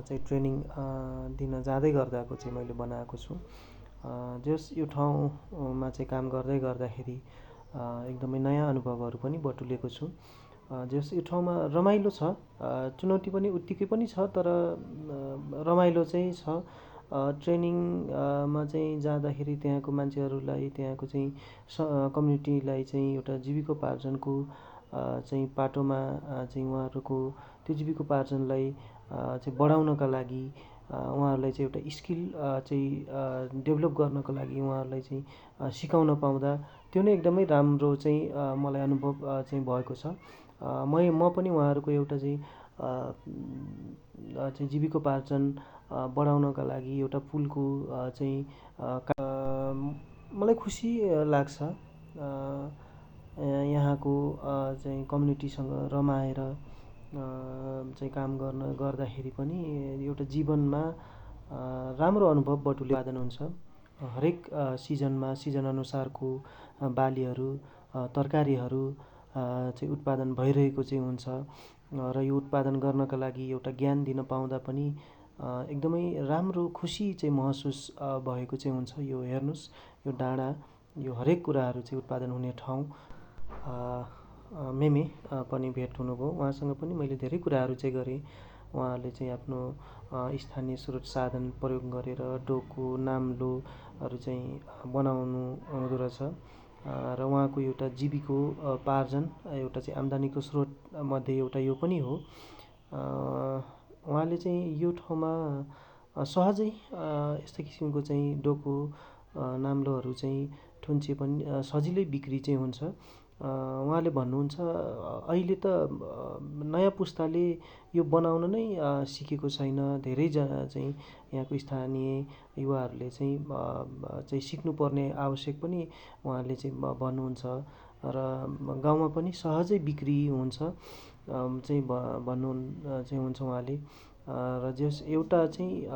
चाहिँ ट्रेनिङ दिन जाँदै गर्दाको चाहिँ मैले बनाएको छु। जस यो ठाउँमा चाहिँ काम गर्दै गर्दाखेरि एकदमै नयाँ अनुभवहरू पनि बटुलेको छु। जस यो ठाउँमा रमाइलो छ, चुनौती पनि उत्तिकै पनि छ, तर रमाइलो चाहिँ छ। ट्रेनिङमा चाहिँ जाँदाखेरि त्यहाँको मान्छेहरूलाई, त्यहाँको चाहिँ कम्युनिटीलाई चाहिँ एउटा जीविकोपार्जनको चाहिँ पाटोमा चाहिँ उहाँहरूको त्यो जीविकोपार्जनलाई चाहिँ बढाउनका लागि उहाँहरूलाई चाहिँ एउटा स्किल चाहिँ डेभलप गर्नको लागि उहाँहरूलाई चाहिँ सिकाउन पाउँदा त्यो नै एकदमै राम्रो चाहिँ मलाई अनुभव चाहिँ भएको छ। म पनि उहाँहरूको एउटा चाहिँ जीविकोपार्जन बढाउनका लागि एउटा पुलको चाहिँ मलाई खुसी लाग्छ यहाँको चाहिँ कम्युनिटीसँग रमाएर चाहिँ काम गर्दाखेरि पनि एउटा जीवनमा राम्रो अनुभव उत्पादन हुन्छ। हरेक सिजनमा सिजनअनुसारको बालीहरू, तरकारीहरू चाहिँ उत्पादन भइरहेको चाहिँ हुन्छ र यो उत्पादन गर्नका लागि एउटा ज्ञान दिन पाउँदा पनि एकदमै राम्रो खुसी चाहिँ महसुस भएको चाहिँ हुन्छ। यो हेर्नुहोस्, यो डाँडा, यो हरेक कुराहरू चाहिँ उत्पादन हुने ठाउँ। मेमे पनि भेट हुनुभयो, उहाँसँग पनि मैले धेरै कुराहरू चाहिँ गरेँ। उहाँहरूले चाहिँ आफ्नो स्थानीय स्रोत साधन प्रयोग गरेर डोको, नाम्लोहरू चाहिँ बनाउनु हुँदो रहेछ र उहाँको एउटा जीविकोपार्जन, एउटा चाहिँ आम्दानीको स्रोतमध्ये एउटा यो पनि हो। उहाँले चाहिँ यो ठाउँमा सहजै यस्तो किसिमको चाहिँ डोको, नाम्लोहरू चाहिँ थुन्चे पनि सजिलै बिक्री चाहिँ हुन्छ। उहाँले भन्नुहुन्छ अहिले त नयाँ पुस्ताले यो बनाउन नै सिकेको छैन, धेरैजना चाहिँ यहाँको स्थानीय युवाहरूले चाहिँ सिक्नुपर्ने आवश्यक पनि उहाँले चाहिँ भन्नुहुन्छ र गाउँमा पनि सहजै बिक्री हुन्छ चाहिँ भन्नु चाहिँ हुन्छ उहाँले। र जस एउटा चाहिँ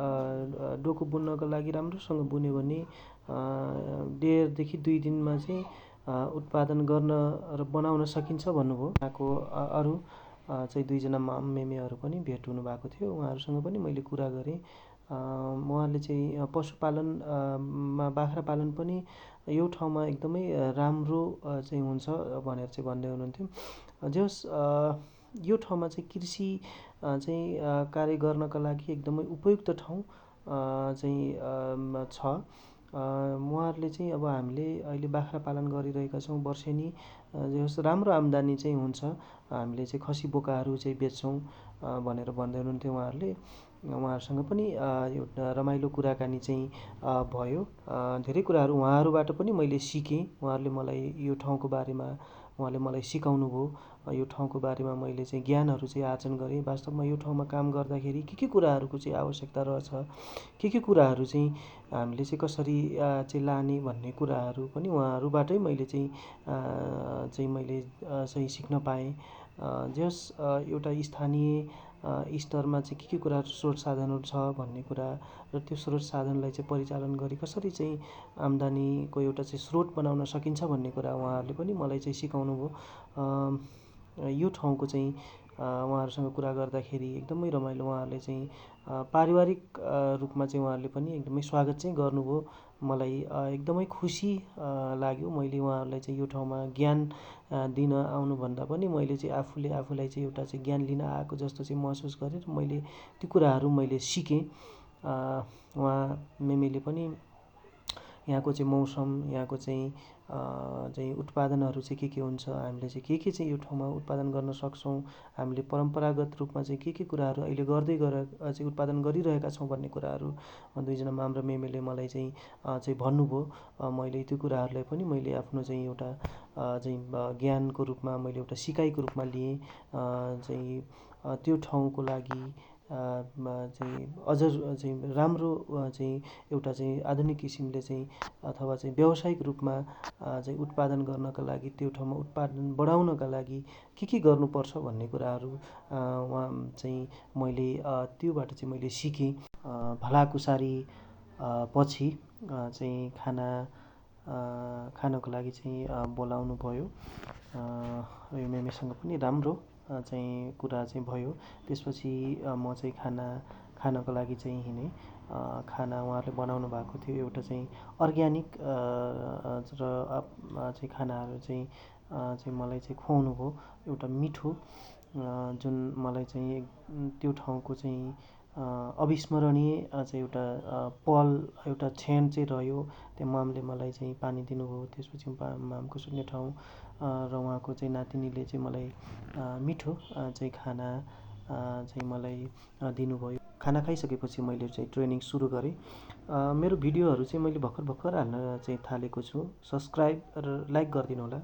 डोको बुन्नको लागि राम्रोसँग बुन्यो भने 1.5 देखि 2 दिनमा चाहिँ उत्पादन गर्न र बनाउन सकिन्छ भन्नुभयो। यहाँको अरू चाहिँ 2 जना मेमेहरू पनि भेट हुनुभएको थियो, उहाँहरूसँग पनि मैले कुरा गरेँ। उहाँले चाहिँ पशुपालनमा बाख्रा पालन पनि यो ठाउँमा एकदमै राम्रो चाहिँ हुन्छ भनेर चाहिँ भन्दै हुनुहुन्थ्यो। जस यो ठाउँमा चाहिँ कृषि चाहिँ कार्य गर्नका लागि एकदमै उपयुक्त ठाउँ चाहिँ छ। उहाँहरूले चाहिँ अब हामीले अहिले बाख्रा पालन गरिरहेका छौँ, वर्षेनी जस राम्रो आम्दानी चाहिँ हुन्छ, हामीले चाहिँ खसी बोकाहरू चाहिँ बेच्छौँ भनेर भन्दै हुनुहुन्थ्यो उहाँहरूले। उहाँहरूसँग पनि एउटा रमाइलो कुराकानी चाहिँ भयो। धेरै कुराहरू उहाँहरूबाट पनि मैले सिकेँ। उहाँहरूले मलाई यो ठाउँको बारेमा उहाँले मलाई सिकाउनु भयो। यो ठाउँको बारेमा मैले चाहिँ ज्ञानहरू चाहिँ आर्जन गरेँ। वास्तवमा यो ठाउँमा काम गर्दाखेरि के कुराहरूको चाहिँ आवश्यकता रहेछ, के कुराहरू चाहिँ हामीले चाहिँ कसरी चाहिँ लाने भन्ने कुराहरू पनि उहाँहरूबाटै मैले चाहिँ मैले चाहिँ सिक्न पाएँ। जस एउटा स्थानीय स्तरमा चाहिँ के कुराहरू स्रोत साधनहरू छ भन्ने कुरा र त्यो स्रोत साधनलाई चाहिँ परिचालन गरी कसरी चाहिँ आम्दानीको एउटा चाहिँ स्रोत बनाउन सकिन्छ भन्ने कुरा उहाँहरूले पनि मलाई चाहिँ सिकाउनु भयो। यो ठाउँको चाहिँ उहाँहरूसँग कुरा गर्दाखेरि एकदमै रमाइलो। उहाँहरूले चाहिँ पारिवारिक रूपमा चाहिँ उहाँहरूले पनि एकदमै स्वागत चाहिँ गर्नुभयो। मलाई एकदमै खुसी लाग्यो। मैले उहाँहरूलाई चाहिँ यो ठाउँमा ज्ञान दिन आउनुभन्दा पनि मैले चाहिँ आफूलाई चाहिँ एउटा चाहिँ ज्ञान लिन आएको जस्तो चाहिँ महसुस गरेँ र मैले ती कुराहरू मैले सिकेँ। उहाँ मेमेले पनि यहाँको चाहिँ मौसम, यहाँको चाहिँ उत्पादनहरू चाहिँ के हुन्छ, हामीले चाहिँ के चाहिँ यो ठाउँमा उत्पादन गर्न सक्छौँ, हामीले परम्परागत रूपमा चाहिँ के कुराहरू अहिले गर्दै चाहिँ उत्पादन गरिरहेका छौँ भन्ने कुराहरू 2 जना माम्रा मेमेले मलाई चाहिँ भन्नुभयो। मैले त्यो कुराहरूलाई पनि मैले आफ्नो चाहिँ एउटा चाहिँ ज्ञानको रूपमा मैले एउटा सिकाइको रूपमा लिएँ। चाहिँ त्यो ठाउँको लागि चाहिँ अझ चाहिँ राम्रो चाहिँ एउटा चाहिँ आधुनिक किसिमले चाहिँ अथवा चाहिँ व्यावसायिक रूपमा चाहिँ उत्पादन गर्नका लागि, त्यो ठाउँमा उत्पादन बढाउनका लागि के गर्नुपर्छ भन्ने कुराहरू उहाँ चाहिँ मैले त्योबाट चाहिँ मैले सिकेँ। भलाकुसारी पछि चाहिँ खानको लागि चाहिँ बोलाउनु भयो। यो मेमेसँग पनि राम्रो चाहिँ कुरा चाहिँ भयो। त्यसपछि म चाहिँ खाना खानको लागि चाहिँ हिँडेँ। खाना उहाँहरूले बनाउनु भएको थियो एउटा चाहिँ अर्ग्यानिक र चाहिँ खानाहरू चाहिँ मलाई चाहिँ खुवाउनु भयो। एउटा मिठो जुन मलाई चाहिँ त्यो ठाउँको चाहिँ अविस्मरणीय चाहिँ एउटा पल एउटा क्षण चाहिँ रह्यो। त्यहाँ मामले मलाई चाहिँ पानी दिनुभयो। त्यसपछि मामको सुत्ने ठाउँ र उहाँको चाहिँ नातिनीले चाहिँ मलाई मिठो चाहिँ खाना चाहिँ मलाई दिनुभयो। खाना खाइसकेपछि मैले चाहिँ ट्रेनिङ सुरु गरेँ। मेरो भिडियोहरू चाहिँ मैले भर्खर हाल्न चाहिँ थालेको छु। सब्सक्राइब र लाइक गरिदिनु होला।